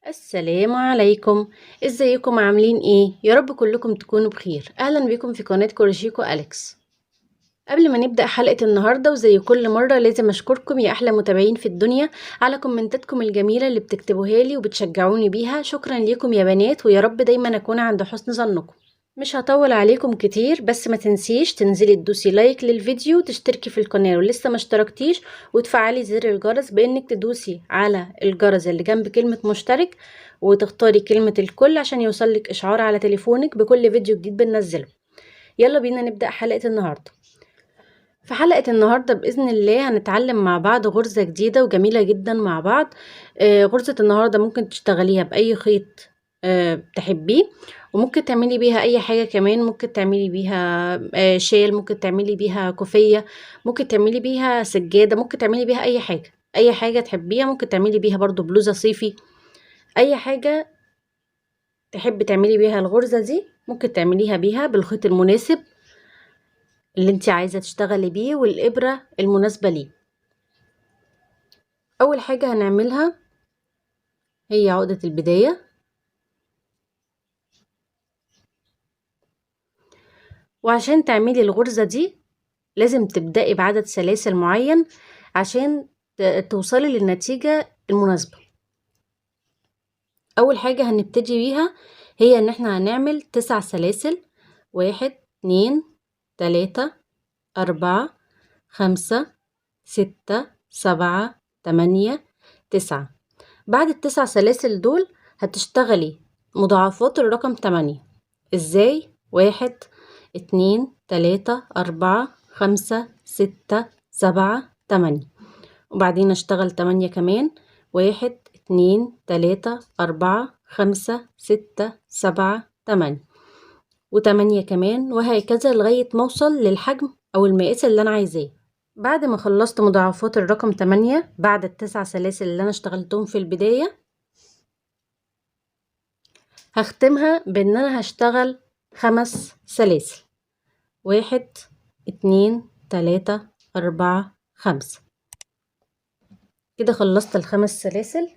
السلام عليكم. ازيكم عاملين ايه؟ يا رب كلكم تكونوا بخير. اهلا بكم في قناة كروشيكو أليكس. قبل ما نبدأ حلقة النهاردة وزي كل مرة لازم اشكركم يا احلى متابعين في الدنيا على كومنتاتكم الجميلة اللي بتكتبوها لي وبتشجعوني بيها. شكرا ليكم يا بنات، ويا رب دايما اكون عند حسن ظنكم. مش هطول عليكم كتير، بس ما تنسيش تنزلي تدوسي لايك للفيديو، تشتركي في القناة ولسه ما اشتركتيش، وتفعلي زر الجرس بانك تدوسي على الجرس اللي جنب كلمة مشترك، وتختاري كلمة الكل عشان يوصلك اشعار على تليفونك بكل فيديو جديد بننزله. يلا بينا نبدأ حلقة النهاردة. في حلقة النهاردة بإذن الله هنتعلم مع بعض غرزة جديدة وجميلة جدا مع بعض. غرزة النهاردة ممكن تشتغليها بأي خيط تحبيه، وممكن تعملي بيها أي حاجة كمان. ممكن تعملي بيها شال، ممكن تعملي بيها كوفية، ممكن تعملي بيها سجادة، ممكن تعملي بيها أي حاجة. أي حاجة تحبيها ممكن تعملي بيها برضو بلوزة صيفي. أي حاجة تحب تعملي بيها الغرزة دي ممكن تعمليها بيها بالخيط المناسب اللي انت عايزة تشتغلي بيه والإبرة المناسبة ليه. أول حاجة هنعملها هي عقدة البداية، وعشان تعملي الغرزة دي لازم تبدأي بعدد سلاسل معين عشان توصلي للنتيجة المناسبة. أول حاجة هنبتدي بيها هي إن احنا هنعمل 9 سلاسل. 1 2 3 4 5 6 7 8 9. بعد ال9 سلاسل دول هتشتغلي مضاعفات الرقم 8. ازاي؟ 1 2 3 4 5 6 7 8، وبعدين اشتغل 8 كمان. 1 2 3 4 5 6 7 8، و8 كمان، وهكذا لغاية ما اوصل للحجم او المقاس اللي انا عايزاه. بعد ما خلصت مضاعفات الرقم 8 بعد ال9 سلاسل اللي انا اشتغلتهم في البداية، هختمها بان انا هشتغل 5 سلاسل. 1 2 3 4 5. كده خلصت ال5 سلاسل.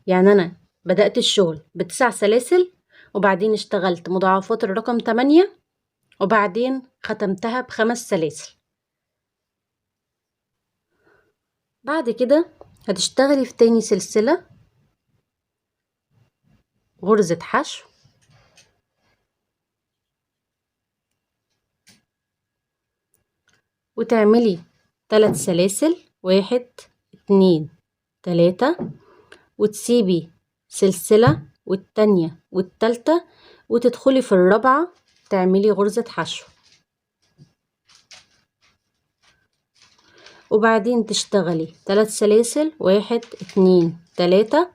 يعني انا بدأت الشغل ب9 سلاسل، وبعدين اشتغلت مضاعفات الرقم 8، وبعدين ختمتها ب5 سلاسل. بعد كده هتشتغلي في تاني سلسلة غرزة حشو، وتعملي 3 سلاسل. 1 2 3، وتسيبي سلسلة والتانية والتالتة، وتدخلي في الرابعة تعملي غرزة حشو، وبعدين تشتغلي 3 سلاسل. 1 2 3،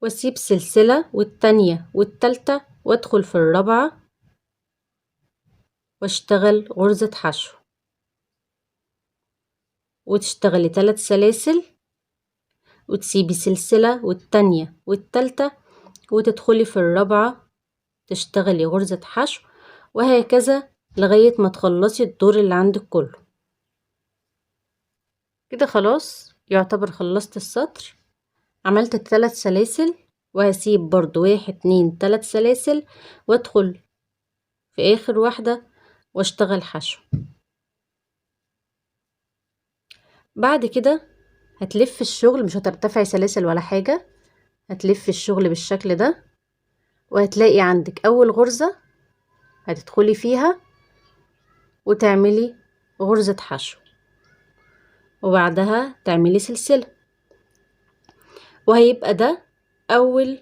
واسيب سلسلة والتانية والتالتة وادخل في الرابعة واشتغل غرزة حشو، وتشتغلي 3 سلاسل وتسيبي سلسلة والتانية والتالتة وتدخلي في الرابعة تشتغلي غرزة حشو، وهكذا لغاية ما تخلصي الدور اللي عندك كله. كده خلاص يعتبر خلصت السطر. عملت 3 سلاسل، وهسيب برضو 1 2 3 سلاسل وادخل في اخر واحدة واشتغل حشو. بعد كده هتلف الشغل، مش هترتفعي سلاسل ولا حاجة، هتلف الشغل بالشكل ده، وهتلاقي عندك اول غرزة هتدخلي فيها وتعملي غرزة حشو، وبعدها تعملي سلسلة، وهيبقى ده اول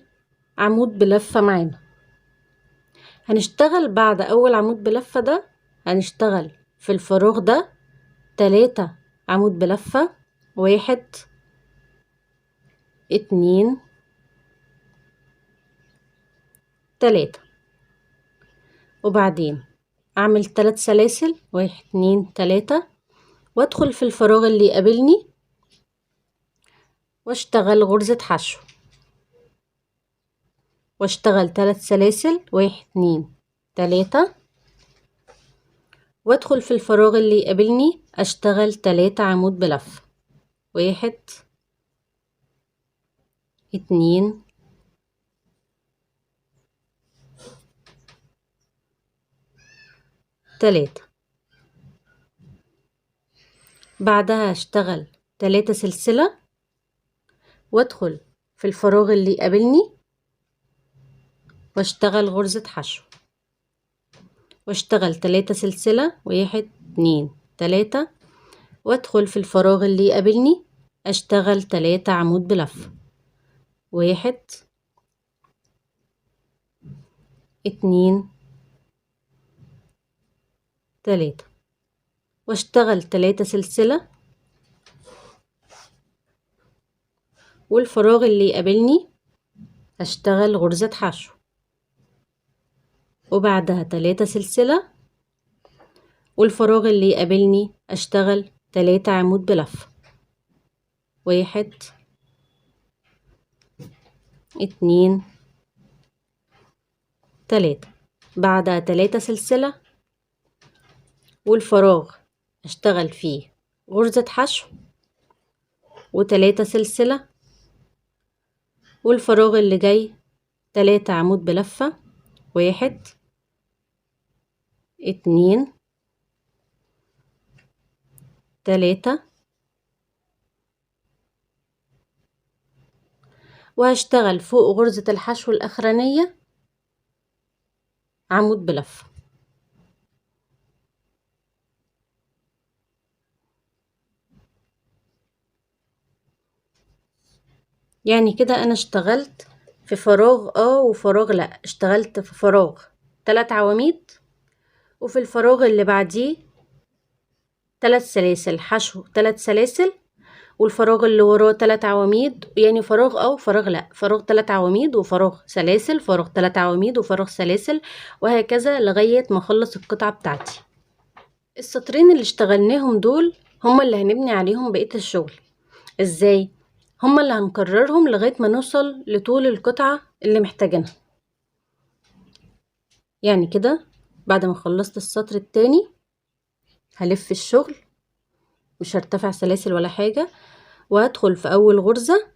عمود بلفة معانا. هنشتغل بعد اول عمود بلفة ده هنشتغل في الفراغ ده 3 عمود بلفة. 1 2 3، وبعدين اعمل 3 سلاسل. 1 2 3، وادخل في الفراغ اللي يقابلني واشتغل غرزة حشو، واشتغل 3 سلاسل. 1 2 3، وادخل في الفراغ اللي يقابلني اشتغل 3 عمود بلفة. 1 2 3. بعدها هشتغل 3 سلسلة وادخل في الفراغ اللي يقابلني واشتغل غرزة حشو واشتغل 3 سلسلة 1 2 3 وادخل في الفراغ اللي يقابلني اشتغل 3 عمود بلف 1 2 3 واشتغل 3 سلسلة والفراغ اللي يقابلني هشتغل غرزة حشو وبعدها 3 سلسلة والفراغ اللي يقابلني اشتغل 3 عمود بلف 1 2 3 بعدها 3 سلسلة والفراغ اشتغل فيه غرزة حشو و3 سلسلة والفراغ اللي جاي 3 عمود بلفة 1 2 3 وهشتغل فوق غرزة الحشو الأخرانية عمود بلفة يعني كده أنا اشتغلت في فراغ وفراغ لأ، اشتغلت في فراغ 3 عواميد وفي الفراغ اللي بعديه 3 سلاسل حشو 3 سلاسل والفراغ اللي وراه 3 عواميد يعني فراغ وفراغ لأ، فراغ 3 عواميد وفراغ سلاسل فراغ 3 عواميد وفراغ سلاسل وهكذا لغاية ما اخلص القطعة بتاعتي. السطرين اللي اشتغلناهم دول هما اللي هنبني عليهم بقية الشغل. ازاي؟ هما اللي هنكررهم لغاية ما نوصل لطول القطعة اللي محتاجينها. يعني كده بعد ما خلصت السطر التاني هلف الشغل مش هرتفع سلاسل ولا حاجة وهدخل في اول غرزة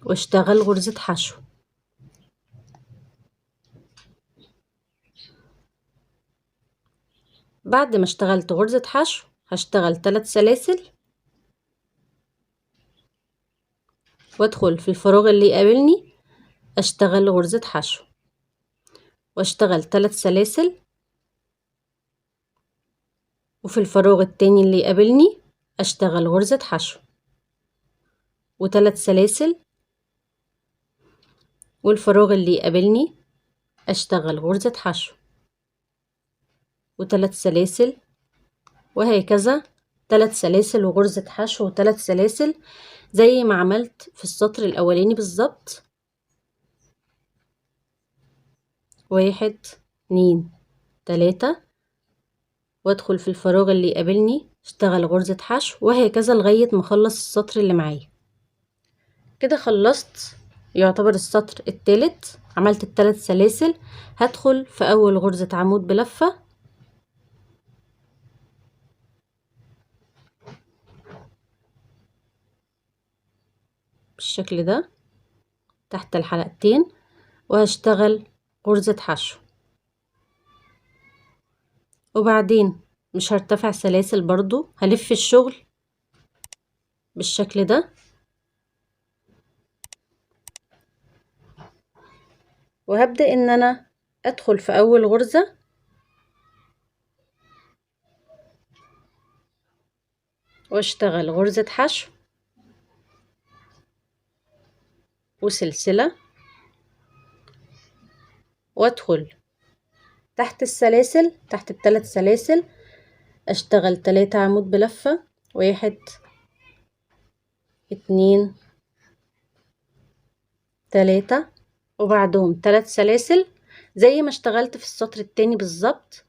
واشتغل غرزة حشو بعد ما اشتغلت غرزة حشو هشتغل 3 سلاسل وادخل في الفراغ اللي يقابلني اشتغل غرزة حشو واشتغل 3 سلاسل وفي الفراغ التاني اللي يقابلني اشتغل غرزة حشو و3 سلاسل والفراغ اللي يقابلني اشتغل غرزة حشو و3 سلاسل وهكذا 3 سلاسل وغرزة حشو و3 سلاسل زي ما عملت في السطر الاولاني بالظبط 1 2 3 وادخل في الفراغ اللي يقابلني اشتغل غرزة حشو وهكذا لغاية ما اخلص السطر اللي معايا. كده خلصت يعتبر السطر التالت عملت ال3 سلاسل هدخل في اول غرزة عمود بلفة بالشكل ده تحت الحلقتين وهشتغل غرزة حشو وبعدين مش هرتفع سلاسل برضو هلف الشغل بالشكل ده وهبدأ ان انا ادخل في اول غرزة واشتغل غرزة حشو وسلسلة وادخل تحت السلاسل تحت ال3 سلاسل اشتغل 3 عمود بلفة 1 2 3 وبعدهم 3 سلاسل زي ما اشتغلت في السطر التاني بالظبط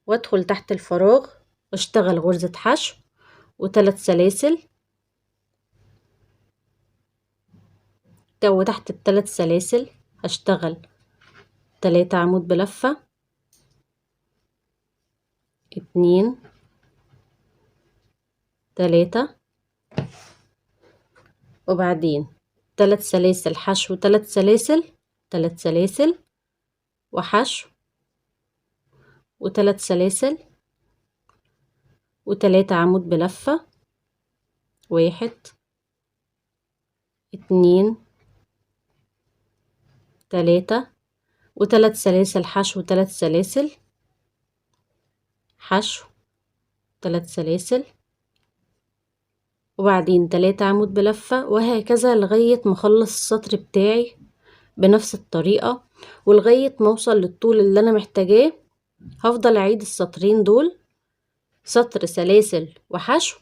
وادخل تحت الفراغ واشتغل غرزة حشو و3 سلاسل وتحت ال3 سلاسل هشتغل 3 عمود بلفة 2 3 وبعدين 3 سلاسل حشو، 3 سلاسل، 3 سلاسل وحشو و3 سلاسل و3 عمود بلفة، 1 2 3 و3 سلاسل حشو، 3 سلاسل حشو، 3 سلاسل وبعدين 3 عمود بلفة، وهكذا لغاية ما اخلص السطر بتاعي بنفس الطريقة، ولغاية ما اوصل للطول اللي انا محتاجاه. هفضل اعيد السطرين دول، سطر سلاسل وحشو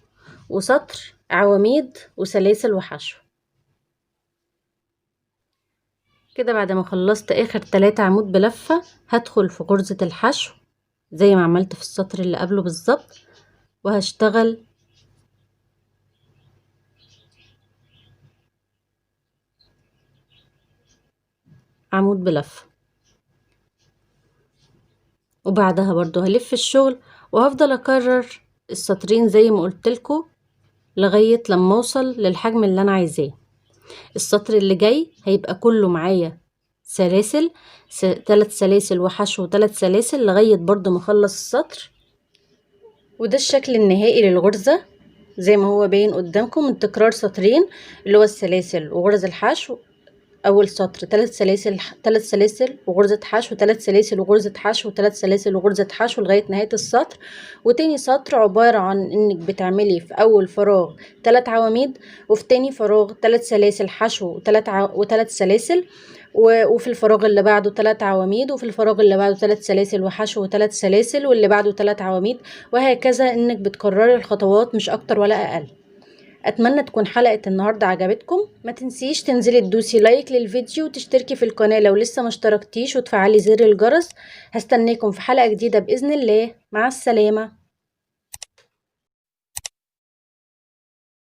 وسطر عواميد وسلاسل وحشو. كده بعد ما خلصت اخر 3 عمود بلفة هدخل في غرزة الحشو زي ما عملت في السطر اللي قبله بالظبط، وهشتغل عمود بلفة، وبعدها برضو هلف الشغل وهفضل اكرر السطرين زي ما قلتلكوا لغاية لما اوصل للحجم اللي انا عايزاه. السطر اللي جاي هيبقى كله معايا سلاسل، 3 سلاسل وحشو و3 سلاسل لغاية برضو ما اخلص السطر. وده الشكل النهائي للغرزة زي ما هو باين قدامكم من تكرار سطرين اللي هو السلاسل وغرز الحشو. اول سطر 3 سلاسل، 3 سلاسل وغرزة حشو، 3 سلاسل وغرزة حشو، 3 سلاسل وغرزة حشو لغاية نهاية السطر. وتاني سطر عبارة عن انك بتعملي في اول فراغ 3 عواميد، وفي تاني فراغ 3 سلاسل حشو و3 سلاسل، وفي الفراغ اللي بعده 3 عواميد، وفي الفراغ اللي بعده 3 سلاسل وحشو و3 سلاسل، واللي بعده 3 عواميد، وهكذا انك بتكرري الخطوات مش اكتر ولا اقل. اتمنى تكون حلقة النهاردة عجبتكم. ما تنسيش تنزلي تدوسي لايك للفيديو وتشتركي في القناة لو لسه ما اشتركتيش، وتفعلي زر الجرس. هستناكم في حلقة جديدة بإذن الله. مع السلامة.